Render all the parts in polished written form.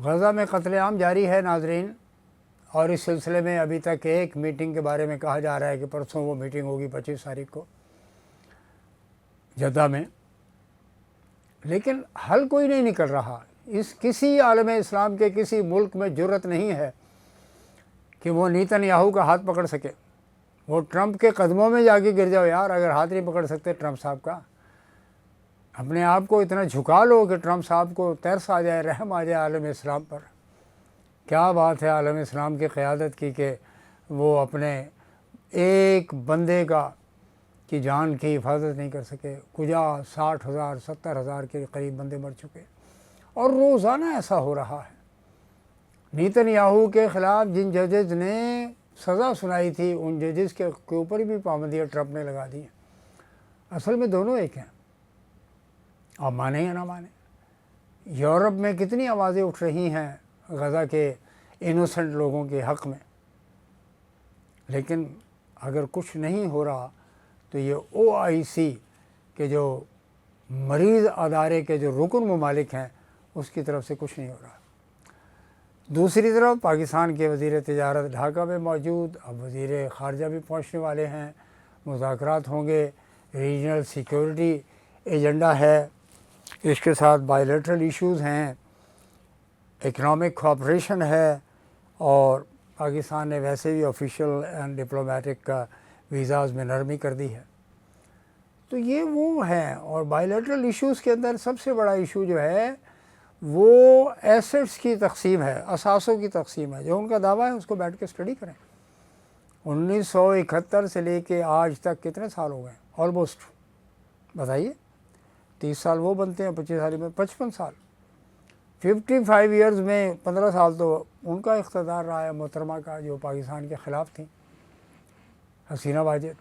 غزہ میں قتل عام جاری ہے ناظرین، اور اس سلسلے میں ابھی تک ایک میٹنگ کے بارے میں کہا جا رہا ہے کہ پرسوں وہ میٹنگ ہوگی 25 تاریخ کو جدہ میں، لیکن حل کوئی نہیں نکل رہا۔ اس کسی عالم اسلام کے کسی ملک میں جرأت نہیں ہے کہ وہ نیتن یاہو کا ہاتھ پکڑ سکے۔ وہ ٹرمپ کے قدموں میں جا کے گر جاؤ یار، اگر ہاتھ نہیں پکڑ سکتے ٹرمپ صاحب کا، اپنے آپ کو اتنا جھکا لو کہ ٹرمپ صاحب کو ترس آ جائے، رحم آ جائے عالم اسلام پر۔ کیا بات ہے عالم اسلام کی قیادت کی کہ وہ اپنے ایک بندے کی جان کی حفاظت نہیں کر سکے۔ کجا 60,000 70,000 کے قریب بندے مر چکے، اور روزانہ ایسا ہو رہا ہے۔ نیتن یاہو کے خلاف جن ججز نے سزا سنائی تھی، ان ججز کے اوپر بھی پابندیاں ٹرمپ نے لگا دی ہیں۔ اصل میں دونوں ایک ہیں، آپ مانیں یا نہ مانیں۔ یورپ میں کتنی آوازیں اٹھ رہی ہیں غزہ کے انوسنٹ لوگوں کے حق میں، لیکن اگر کچھ نہیں ہو رہا تو یہ OIC کے جو مریض ادارے کے جو رکن ممالک ہیں اس کی طرف سے کچھ نہیں ہو رہا۔ دوسری طرف پاکستان کے وزیر تجارت ڈھاکہ میں موجود، اب وزیر خارجہ بھی پہنچنے والے ہیں، مذاکرات ہوں گے، ریجنل سیکیورٹی ایجنڈا ہے، اس کے ساتھ بائیلیٹرل ایشوز ہیں، اکنامک کوآپریشن ہے، اور پاکستان نے ویسے بھی آفیشیل اینڈ ڈپلومیٹک کا ویزاز میں نرمی کر دی ہے۔ تو یہ وہ ہے، اور بائیلیٹرل ایشوز کے اندر سب سے بڑا ایشو جو ہے وہ ایسٹس کی تقسیم ہے، اثاثوں کی تقسیم ہے۔ جو ان کا دعویٰ ہے اس کو بیٹھ کے اسٹڈی کریں۔ 1971 سے لے کے آج تک کتنے سال ہو گئے؟ آلموسٹ بتائیے، 30 سال وہ بنتے ہیں، 25 سال میں 55 سال، 55 ایئرز میں 15 سال تو ان کا اقتدار رہا ہے محترمہ کا، جو پاکستان کے خلاف تھیں، حسینہ واجد،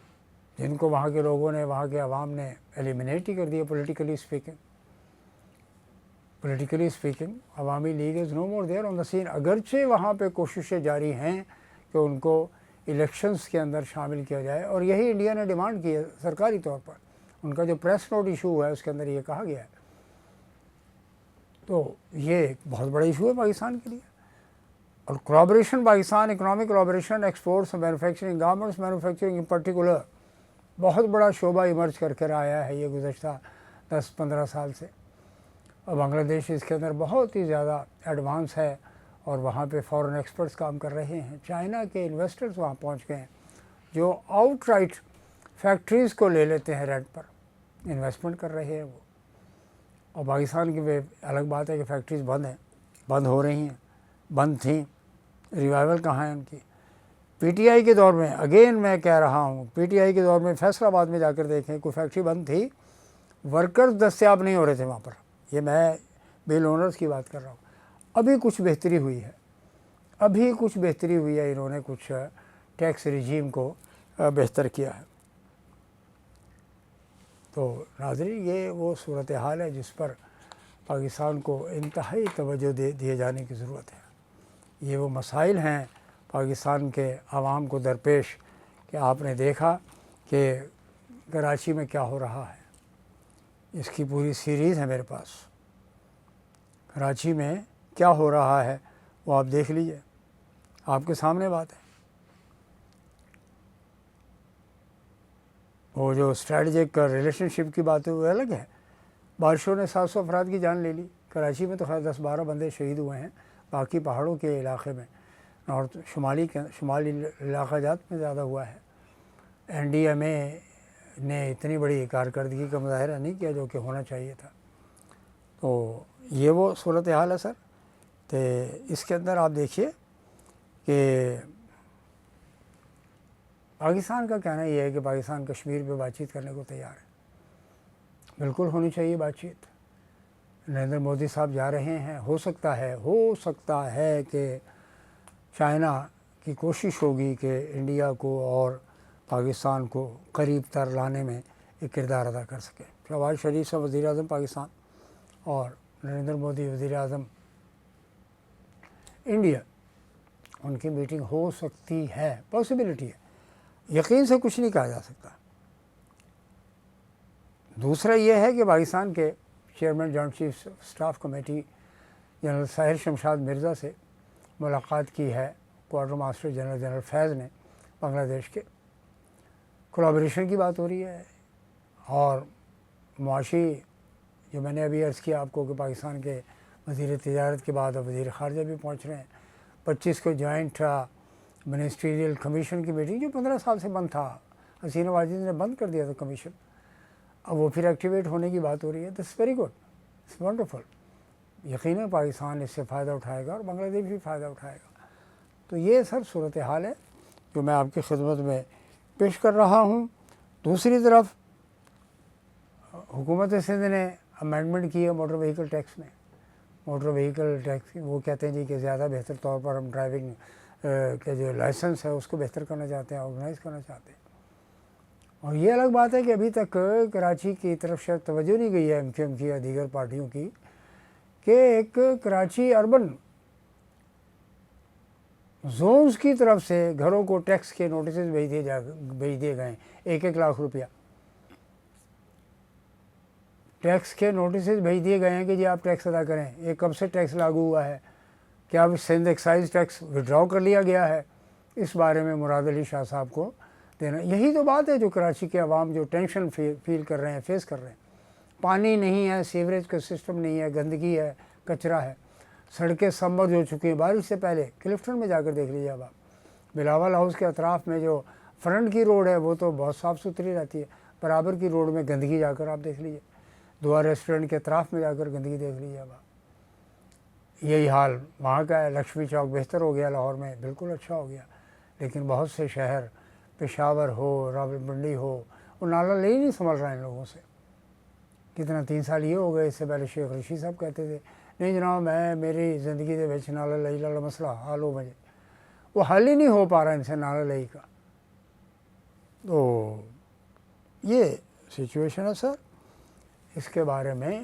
جن کو وہاں کے لوگوں نے، وہاں کے عوام نے ایلیمنیٹ ہی کر دیا politically speaking. Awami League is no more there on the scene, اگرچہ وہاں پہ کوششیں جاری ہیں کہ ان کو الیکشنز کے اندر شامل کیا جائے، اور یہی انڈیا نے ڈیمانڈ کی ہے سرکاری طور پر۔ ان کا جو پریس نوٹ ایشو ہوا ہے اس کے اندر یہ کہا گیا ہے۔ تو یہ ایک بہت بڑا ایشو ہے پاکستان کے لیے۔ اور collaboration, Pakistan economic collaboration, exports, manufacturing, garments manufacturing in particular بہت بڑا شعبہ ایمرج کر کے آیا ہے یہ گزشتہ 10-15 سال سے، اور بنگلہ دیش اس کے اندر بہت ہی زیادہ ایڈوانس ہے، اور وہاں پہ فورن ایکسپرٹس کام کر رہے ہیں۔ چائنا کے انویسٹرز وہاں پہنچ گئے ہیں جو آؤٹ رائٹ فیکٹریز کو لے لیتے ہیں رینٹ پر، انویسٹمنٹ کر رہے ہیں وہ۔ اور پاکستان کی الگ بات ہے کہ فیکٹریز بند ہیں، بند ہو رہی ہیں، بند تھیں، ریوائول کہاں ہے ان کی۔ PTI کے دور میں، اگین میں کہہ رہا ہوں، PTI کے دور میں فیصل آباد میں جا کر دیکھیں، کوئی فیکٹری بند تھی، ورکرز دستیاب نہیں ہو رہے تھے وہاں پر۔ یہ میں مل اونرز کی بات کر رہا ہوں۔ ابھی کچھ بہتری ہوئی ہے، انہوں نے کچھ ٹیکس رجیم کو بہتر کیا ہے۔ تو ناظرین، یہ وہ صورتحال ہے جس پر پاکستان کو انتہائی توجہ دیے جانے کی ضرورت ہے۔ یہ وہ مسائل ہیں پاکستان کے عوام کو درپیش کہ آپ نے دیکھا کہ کراچی میں کیا ہو رہا ہے، اس کی پوری سیریز ہے میرے پاس۔ کراچی میں کیا ہو رہا ہے وہ آپ دیکھ لیجئے، آپ کے سامنے بات ہے۔ وہ جو اسٹریٹجک ریلیشن شپ کی بات ہے وہ الگ ہے۔ بارشوں نے 700 افراد کی جان لے لی کراچی میں، تو خیر 10-12 بندے شہید ہوئے ہیں، باقی پہاڑوں کے علاقے میں، نارتھ شمالی علاقہ جات میں زیادہ ہوا ہے۔ NDMA نے اتنی بڑی کارکردگی کا مظاہرہ نہیں کیا جو کہ ہونا چاہیے تھا۔ تو یہ وہ صورتحال ہے سر۔ تو اس کے اندر آپ دیکھیے کہ پاکستان کا کہنا یہ ہے کہ پاکستان کشمیر پہ بات چیت کرنے کو تیار ہے، بالکل ہونی چاہیے بات چیت۔ نریندر مودی صاحب جا رہے ہیں، ہو سکتا ہے کہ چائنا کی کوشش ہوگی کہ انڈیا کو اور پاکستان کو قریب تر لانے میں ایک کردار ادا کر سکے۔ شہباز شریف صاحب وزیر اعظم پاکستان اور نریندر مودی وزیر اعظم انڈیا، ان کی میٹنگ ہو سکتی ہے، پاسبلٹی ہے، یقین سے کچھ نہیں کہا جا سکتا۔ دوسرا یہ ہے کہ پاکستان کے chairman joint chief staff committee general Sahir Shamshad Mirza سے ملاقات کی ہے کوارٹر ماسٹر جنرل فیض نے بنگلہ دیش کے. کولیبریشن کی بات ہو رہی ہے اور معاشی جو میں نے ابھی عرض کیا آپ کو کہ پاکستان کے وزیر تجارت کے بعد اب وزیر خارجہ بھی پہنچ رہے ہیں. 25 کو جوائنٹ منسٹریل کمیشن کی میٹنگ جو 15 سال سے بند تھا، حسینہ واجد نے بند کر دیا تھا کمیشن، اب وہ پھر ایکٹیویٹ ہونے کی بات ہو رہی ہے. This very good, it's wonderful. یقیناً پاکستان اس سے فائدہ اٹھائے گا اور بنگلہ دیش بھی فائدہ اٹھائے گا. تو یہ سر صورتحال ہے جو میں آپ کی خدمت میں پیش کر رہا ہوں. دوسری طرف حکومت سندھ نے امینڈمنٹ کی ہے موٹر وہیکل ٹیکس میں. موٹر وہیکل ٹیکس وہ کہتے ہیں جی کہ زیادہ بہتر طور پر ہم ڈرائیونگ کے جو لائسنس ہے اس کو بہتر کرنا چاہتے ہیں، آرگنائز کرنا چاہتے ہیں. اور یہ الگ بات ہے کہ ابھی تک کراچی کی طرف شاید توجہ نہیں گئی ہے MQM کی یا دیگر پارٹیوں کی کہ ایک کراچی اربن زونز کی طرف سے گھروں کو ٹیکس کے نوٹسز بھیج دیے گئے ہیں 1-1 لاکھ روپیہ. ٹیکس کے نوٹسز بھیج دیے گئے ہیں کہ جی آپ ٹیکس ادا کریں. یہ کب سے ٹیکس لاگو ہوا ہے؟ کیا اب سندھ ایکسائز ٹیکس وڈراؤ کر لیا گیا ہے؟ اس بارے میں مراد علی شاہ صاحب کو دینا. یہی تو بات ہے جو کراچی کے عوام جو ٹینشن فیل کر رہے ہیں، فیس کر رہے ہیں. پانی نہیں ہے، سیوریج کا سسٹم نہیں ہے، گندگی ہے، کچرا ہے، سڑکیں سمبرج ہو چکی ہیں. بارش سے پہلے کلفٹن میں جا کر دیکھ لیجیے اب آپ، بلاول ہاؤس کے اطراف میں جو فرنٹ کی روڈ ہے وہ تو بہت صاف ستھری رہتی ہے، برابر کی روڈ میں گندگی جا کر آپ دیکھ لیجیے. دعا ریسٹورنٹ کے اطراف میں جا کر گندگی دیکھ لیجیے اب آپ. یہی حال وہاں کا ہے. لکشمی چوک بہتر ہو گیا، لاہور میں بالکل اچھا ہو گیا، لیکن بہت سے شہر پشاور ہو، راولپنڈی ہو، وہ نالا لے ہی نہیں سنبھل رہے ہیں ان لوگوں سے. کتنا 3 سال یہ ہو گئے. اس سے پہلے شیخ رشید صاحب کہتے تھے نہیں جناب میں میری زندگی دے وچ نالا لئی والا مسئلہ حل ہو مجھے، وہ حل ہی نہیں ہو پا رہا ان سے نالا لئی کا. تو یہ سچویشن ہے سر. اس کے بارے میں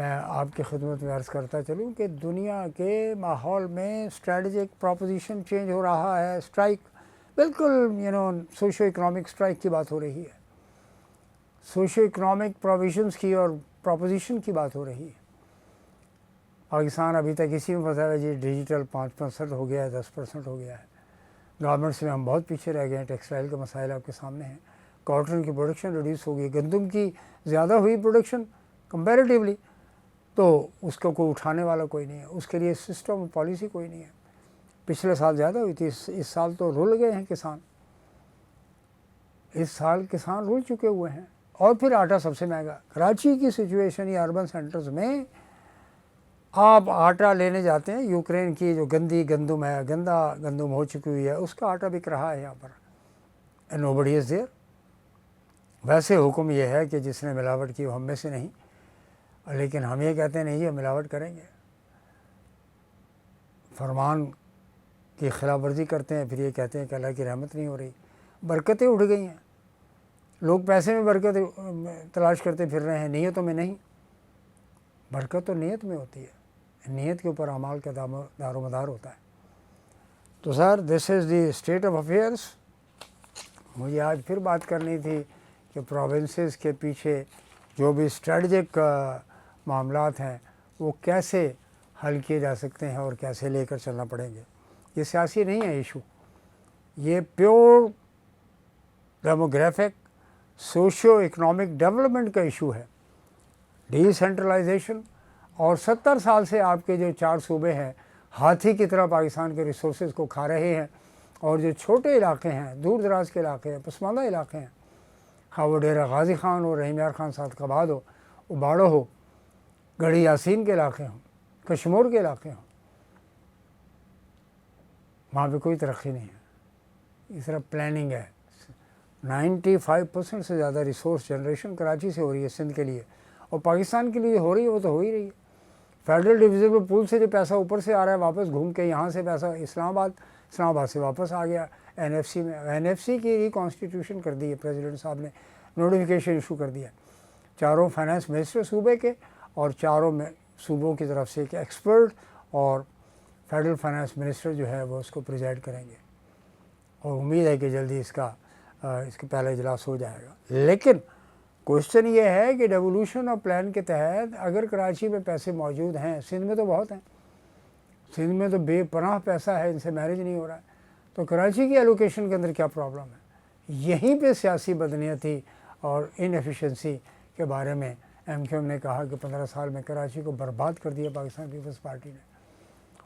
آپ کی خدمت میں عرض کرتا چلوں کہ دنیا کے ماحول میں اسٹریٹجک پروپوزیشن چینج ہو رہا ہے. اسٹرائک بالکل سوشو اکنامک اسٹرائک کی بات ہو رہی ہے، سوشو اکنامک پروویژنس کی اور پروپوزیشن کی بات ہو رہی ہے. پاکستان ابھی تک اسی میں پھنسا ہے جی. ڈیجیٹل 5% ہو گیا ہے، 10% ہو گیا ہے. گارمنٹس میں ہم بہت پیچھے رہ گئے ہیں. ٹیکسٹائل کے مسائل آپ کے سامنے ہیں. کاٹن کی پروڈکشن ریڈیوس ہو گئی، گندم کی زیادہ ہوئی پروڈکشن کمپیریٹیولی، تو اس کو کوئی اٹھانے والا کوئی نہیں ہے. اس کے لیے سسٹم پالیسی کوئی نہیں ہے. پچھلے سال زیادہ ہوئی تھی، اس سال تو رول گئے ہیں کسان. اس سال کسان رول چکے ہوئے ہیں. اور پھر آٹا سب سے مہنگا. کراچی کی سچویشن یا اربن سینٹرز میں آپ آٹا لینے جاتے ہیں، یوکرین کی جو گندی گندم ہے، گندا گندم ہو چکی ہوئی ہے، اس کا آٹا بک رہا ہے یہاں پر. Nobody is there. ویسے حکم یہ ہے کہ جس نے ملاوٹ کی وہ ہم میں سے نہیں، لیکن ہم یہ کہتے ہیں نہیں جی ہم ملاوٹ کریں گے. فرمان کی خلاف ورزی کرتے ہیں، پھر یہ کہتے ہیں کہ اللہ کی رحمت نہیں ہو رہی. برکتیں اٹھ گئی ہیں. لوگ پیسے میں برکت تلاش کرتے پھر رہے ہیں، نیتوں میں نہیں. برکت تو نیت میں ہوتی ہے، نیت کے اوپر اعمال کا دار و مدار ہوتا ہے. تو سر دس از دی اسٹیٹ آف افیئرس. مجھے آج پھر بات کرنی تھی کہ پروونسز کے پیچھے جو بھی اسٹریٹجک معاملات ہیں وہ کیسے حل کیے جا سکتے ہیں اور کیسے لے کر چلنا پڑیں گے. یہ سیاسی نہیں ہے ایشو، یہ pure demographic socio economic development کا ایشو ہے. ڈی سینٹرلائزیشن اور 70 سال سے آپ کے جو 4 صوبے ہیں ہاتھی کی طرح پاکستان کے ریسورسز کو کھا رہے ہیں، اور جو چھوٹے علاقے ہیں، دور دراز کے علاقے ہیں، پسماندہ علاقے ہیں، خواہ وہ ڈیرہ غازی خان ہو، رحیم یار خان صادقآباد ہو، باڑو ہو، گڑھی یاسین کے علاقے ہوں، کشمور کے علاقے ہوں، وہاں پہ کوئی ترقی نہیں ہے. اس طرح پلاننگ ہے. 95% سے زیادہ ریسورس جنریشن کراچی سے ہو رہی ہے سندھ کے لیے، اور پاکستان کے لیے ہو رہی ہے، وہ تو ہو ہی رہی ہے. فیڈرل ڈویزبل پول سے جو پیسہ اوپر سے آ رہا ہے واپس گھوم کے یہاں سے پیسہ اسلام آباد سے واپس آ گیا NFC میں. NFC کی ریکانسٹیٹیوشن کر دی ہے پریزیڈنٹ صاحب نے، نوٹیفیکیشن ایشو کر دیا. 4 فائنانس منسٹر صوبے کے اور 4 صوبوں کی طرف سے ایک ایکسپرٹ اور فیڈرل فائنانس منسٹر جو ہے وہ اس کو پریزائڈ کریں گے، اور امید ہے کہ جلدی اس کا پہلا اجلاس ہو جائے گا. لیکن کوشچن یہ ہے کہ ڈیولوشن آف پلان کے تحت اگر کراچی میں پیسے موجود ہیں، سندھ میں تو بہت ہیں، سندھ میں تو بے پناہ پیسہ ہے، ان سے مینیج نہیں ہو رہا ہے، تو کراچی کی ایلوکیشن کے اندر کیا پرابلم ہے؟ یہیں پہ سیاسی بدنیتی اور انیفیشنسی کے بارے میں ایم کیو ایم نے کہا کہ 15 سال میں کراچی کو برباد کر دیا پاکستان پیپلز پارٹی نے،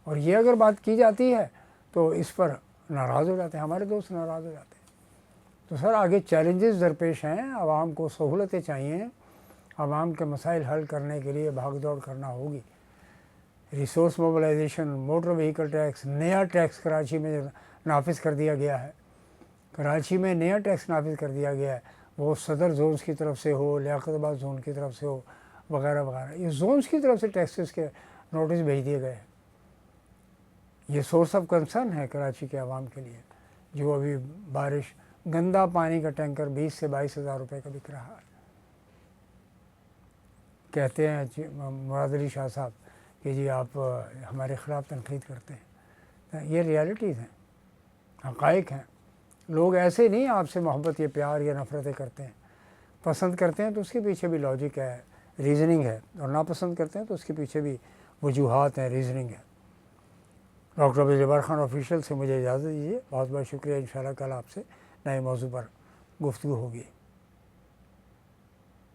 اور یہ اگر بات کی جاتی ہے تو اس پر ناراض ہو جاتے ہیں، ہمارے دوست ناراض ہو جاتے ہیں۔ تو سر آگے چیلنجز درپیش ہیں، عوام کو سہولتیں چاہیے، عوام کے مسائل حل کرنے کے لیے بھاگ دوڑ کرنا ہوگی۔ Resource mobilisation, motor vehicle tax, نیا ٹیکس کراچی میں نافذ کر دیا گیا ہے، کراچی میں نیا ٹیکس نافذ کر دیا گیا ہے، وہ صدر زونز کی طرف سے ہو، لیاقت آباد زون کی طرف سے ہو، وغیرہ وغیرہ، یہ زونز کی طرف سے ٹیکسز کے نوٹس بھیج دیے گئے ہیں۔ یہ سورس آف کنسرن ہے کراچی کے عوام کے لیے، جو ابھی بارش گندا پانی کا ٹینکر 20 سے 22 ہزار روپے کا بک رہا ہے۔ کہتے ہیں مراد علی شاہ صاحب کہ جی آپ ہمارے خلاف تنقید کرتے ہیں، یہ ریالٹیز ہیں، حقائق ہیں۔ لوگ ایسے نہیں آپ سے محبت یا پیار یا نفرتیں کرتے ہیں، پسند کرتے ہیں تو اس کے پیچھے بھی لاجک ہے، ریزننگ ہے، اور ناپسند کرتے ہیں تو اس کے پیچھے بھی وجوہات ہیں، ریزننگ ہے۔ ڈاکٹر عبدالجبار خان آفیشیل سے مجھے اجازت دیجیے، بہت بہت شکریہ، انشاءاللہ کل آپ سے نئے موضوع پر گفتگو ہوگی۔